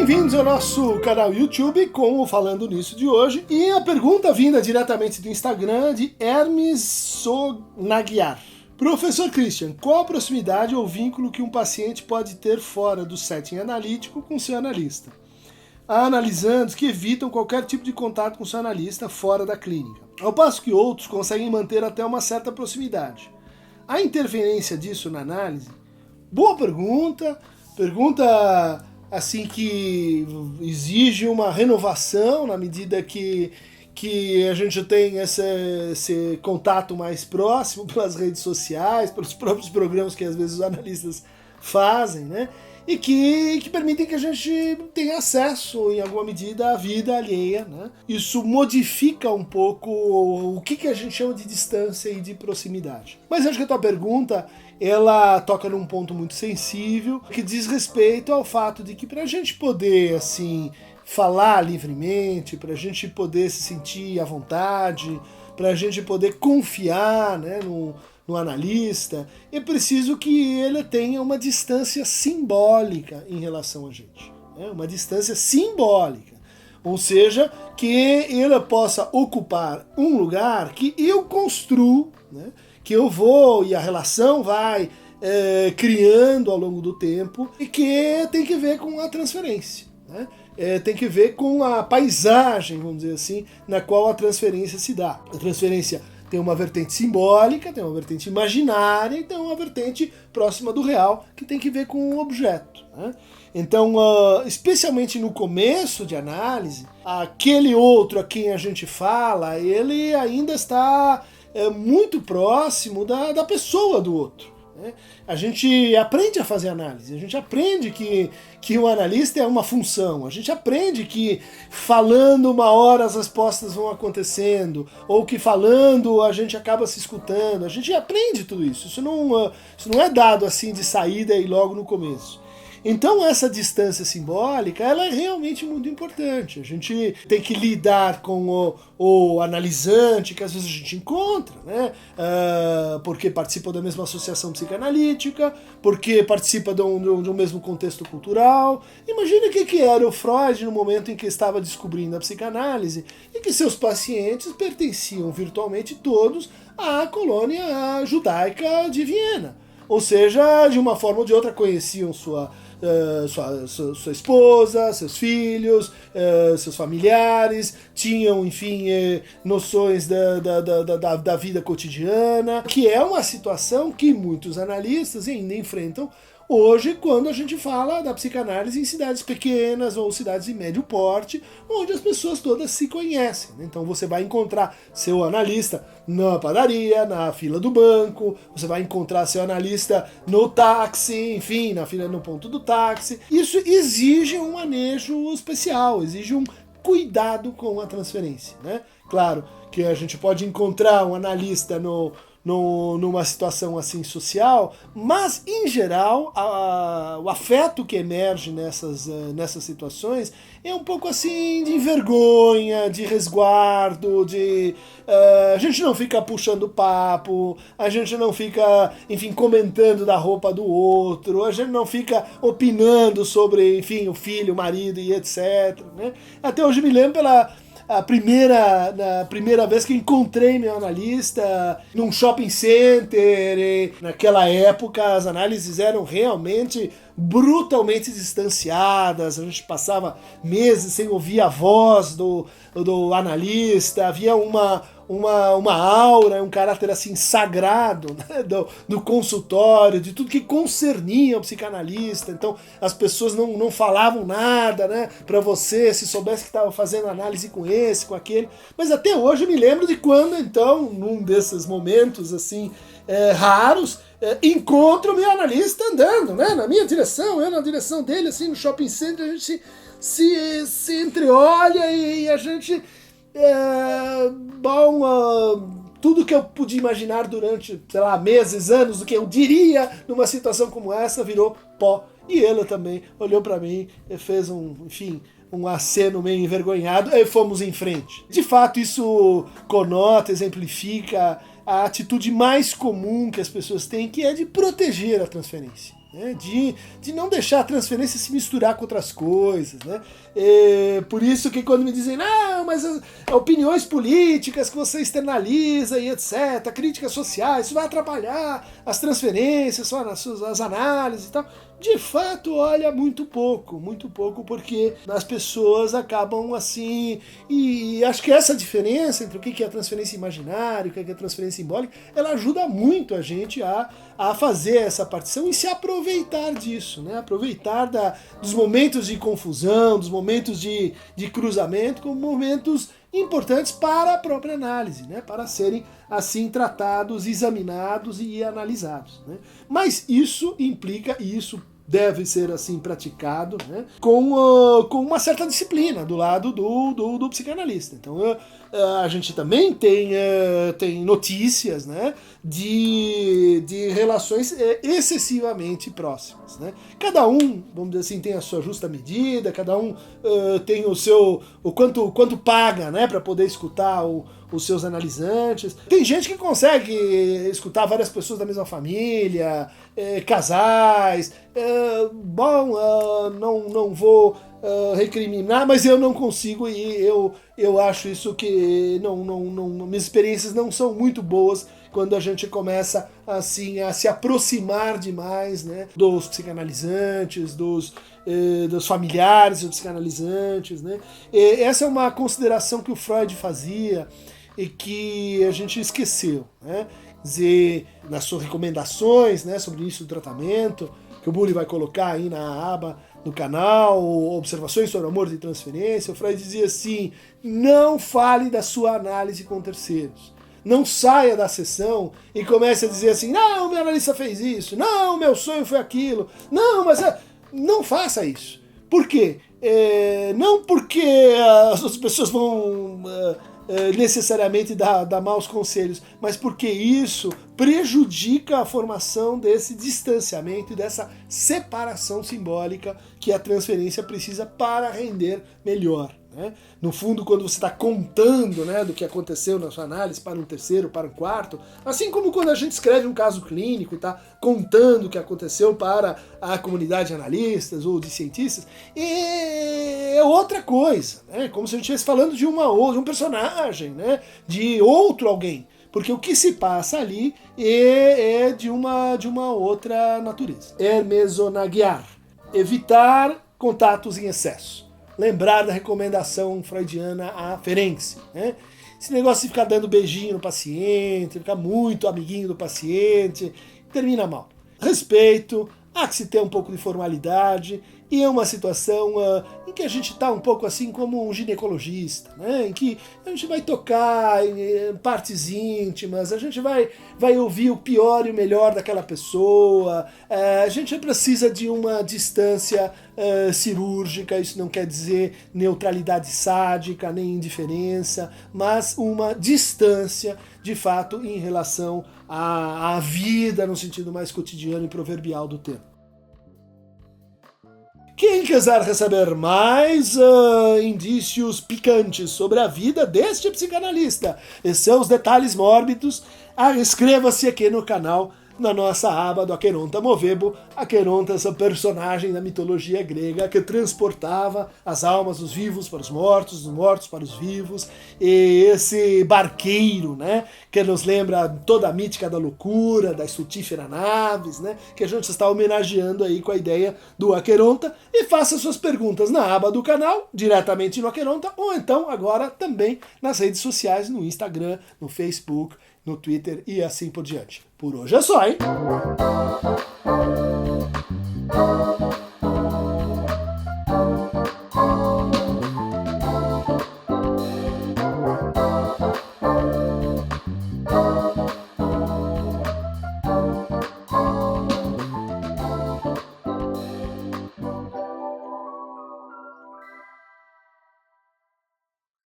Bem-vindos ao nosso canal YouTube com o Falando Nisso de hoje. E a pergunta vinda diretamente do Instagram de Hermes Sonaguiar. Professor Christian, qual a proximidade ou vínculo que um paciente pode ter fora do setting analítico com seu analista? Há analisandos que evitam qualquer tipo de contato com seu analista fora da clínica, ao passo que outros conseguem manter até uma certa proximidade. A interferência disso na análise? Boa pergunta assim que exige uma renovação na medida que a gente tem esse contato mais próximo pelas redes sociais, pelos próprios programas que às vezes os analistas fazem, né? E que permitem que a gente tenha acesso, em alguma medida, à vida alheia, né? Isso modifica um pouco o que a gente chama de distância e de proximidade. Mas acho que a tua pergunta, ela toca num ponto muito sensível, que diz respeito ao fato de que para a gente poder, assim, falar livremente, para a gente poder se sentir à vontade, para a gente poder confiar, né, no analista, é preciso que ele tenha uma distância simbólica em relação a gente. Né? Uma distância simbólica. Ou seja, que ele possa ocupar um lugar que eu construo, né? Que eu vou e a relação vai criando ao longo do tempo e que tem que ver com a transferência. Né? Tem que ver com a paisagem, vamos dizer assim, na qual a transferência se dá. A transferência tem uma vertente simbólica, tem uma vertente imaginária e tem uma vertente próxima do real, que tem que ver com o objeto. Né? Então, especialmente no começo de análise, aquele outro a quem a gente fala, ele ainda está muito próximo da pessoa do outro. Né? A gente aprende a fazer análise, a gente aprende que o analista é uma função, a gente aprende que falando uma hora as respostas vão acontecendo, ou que falando a gente acaba se escutando, a gente aprende tudo isso, isso não é dado assim de saída e logo no começo. Então essa distância simbólica, ela é realmente muito importante. A gente tem que lidar com o analisante que às vezes a gente encontra, né? Porque participa da mesma associação psicanalítica, porque participa de um mesmo contexto cultural. Imagina o que era o Freud no momento em que estava descobrindo a psicanálise e que seus pacientes pertenciam virtualmente todos à colônia judaica de Viena. Ou seja, de uma forma ou de outra conheciam sua esposa, seus filhos, seus familiares, tinham, enfim, noções da vida cotidiana, que é uma situação que muitos analistas ainda enfrentam hoje quando a gente fala da psicanálise em cidades pequenas ou cidades de médio porte, onde as pessoas todas se conhecem. Então você vai encontrar seu analista na padaria, na fila do banco, você vai encontrar seu analista no táxi, enfim, na fila no ponto do táxi. Isso exige um manejo especial, exige um cuidado com a transferência. Né? Claro que a gente pode encontrar um analista numa situação assim social, mas em geral o afeto que emerge nessas situações é um pouco assim de vergonha, de resguardo, a gente não fica puxando papo, a gente não fica, enfim, comentando da roupa do outro, a gente não fica opinando sobre, enfim, o filho, o marido e etc. Né? Até hoje me lembro na primeira vez que encontrei meu analista num shopping center, e naquela época as análises eram realmente brutalmente distanciadas, a gente passava meses sem ouvir a voz do analista, havia uma aura, um caráter assim sagrado, né, do consultório, de tudo que concernia o psicanalista. Então as pessoas não falavam nada, né, para você, se soubesse que estava fazendo análise com esse, com aquele. Mas até hoje eu me lembro de quando, então, num desses momentos assim raros, encontro o meu analista andando, né, na minha direção, eu na direção dele, assim, no shopping center, a gente se entreolha e a gente tudo que eu podia imaginar durante, sei lá, meses, anos, do que eu diria numa situação como essa, virou pó. E ele também olhou para mim e fez um aceno meio envergonhado, e fomos em frente. De fato, isso conota, exemplifica a atitude mais comum que as pessoas têm, que é de proteger a transferência. né? De não deixar a transferência se misturar com outras coisas, né? Por isso que quando me dizem, não, mas opiniões políticas que você externaliza e etc, críticas sociais, isso vai atrapalhar as transferências, as análises e tal. De fato, olha, muito pouco, porque as pessoas acabam assim, e acho que essa diferença entre o que é a transferência imaginária e o que é a transferência simbólica, ela ajuda muito a gente a fazer essa partição e se aproveitar disso, né? Aproveitar dos momentos de confusão, dos momentos de cruzamento como momentos importantes para a própria análise, né? Para serem assim tratados, examinados e analisados, né? Mas isso implica, e isso deve ser assim praticado, né? com uma certa disciplina do lado do psicanalista. Então a gente também tem notícias, né, de relações excessivamente próximas, né? Cada um, vamos dizer assim, tem a sua justa medida, cada um tem o quanto paga, né, para poder escutar os seus analisantes. Tem gente que consegue escutar várias pessoas da mesma família, casais. Não vou recriminar, mas eu não consigo, e eu acho isso que minhas experiências não são muito boas quando a gente começa assim a se aproximar demais, né, dos psicanalizantes, dos familiares dos psicanalizantes, né? Essa é uma consideração que o Freud fazia e que a gente esqueceu, né? Quer dizer, nas suas recomendações, né, sobre o início do tratamento, que o Bully vai colocar aí na aba do canal, observações sobre amor e transferência, o Freud dizia assim, não fale da sua análise com terceiros. Não saia da sessão e comece a dizer assim, não, meu analista fez isso, não, meu sonho foi aquilo, não, mas... Não faça isso. Por quê? Não porque as outras pessoas vão necessariamente dar maus conselhos, mas porque isso prejudica a formação desse distanciamento e dessa separação simbólica que a transferência precisa para render melhor, né? No fundo, quando você está contando, né, do que aconteceu na sua análise para um terceiro, para um quarto, assim como quando a gente escreve um caso clínico e está contando o que aconteceu para a comunidade de analistas ou de cientistas, é outra coisa, né? Como se a gente estivesse falando de um personagem, né, de outro alguém. Porque o que se passa ali é de uma outra natureza. Hermesonaguiar. Evitar contatos em excesso. Lembrar da recomendação freudiana aferense, né? Esse negócio de ficar dando beijinho no paciente, ficar muito amiguinho do paciente, termina mal. Respeito, há que se ter um pouco de formalidade, e é uma situação em que a gente está um pouco assim como um ginecologista, né? Em que a gente vai tocar em partes íntimas, a gente vai ouvir o pior e o melhor daquela pessoa, a gente precisa de uma distância cirúrgica, isso não quer dizer neutralidade sádica, nem indiferença, mas uma distância, de fato, em relação à vida no sentido mais cotidiano e proverbial do termo. Quem quiser receber mais indícios picantes sobre a vida deste psicanalista e seus detalhes mórbidos, inscreva-se aqui no canal, na nossa aba do Aqueronta Movebo. Aqueronta, essa personagem da mitologia grega que transportava as almas dos vivos para os mortos, dos mortos para os vivos, e esse barqueiro, né, que nos lembra toda a mítica da loucura, das frutíferas naves, né, que a gente está homenageando aí com a ideia do Aqueronta. E faça suas perguntas na aba do canal, diretamente no Aqueronta, ou então agora também nas redes sociais, no Instagram, no Facebook, no Twitter e assim por diante. Por hoje é só, hein?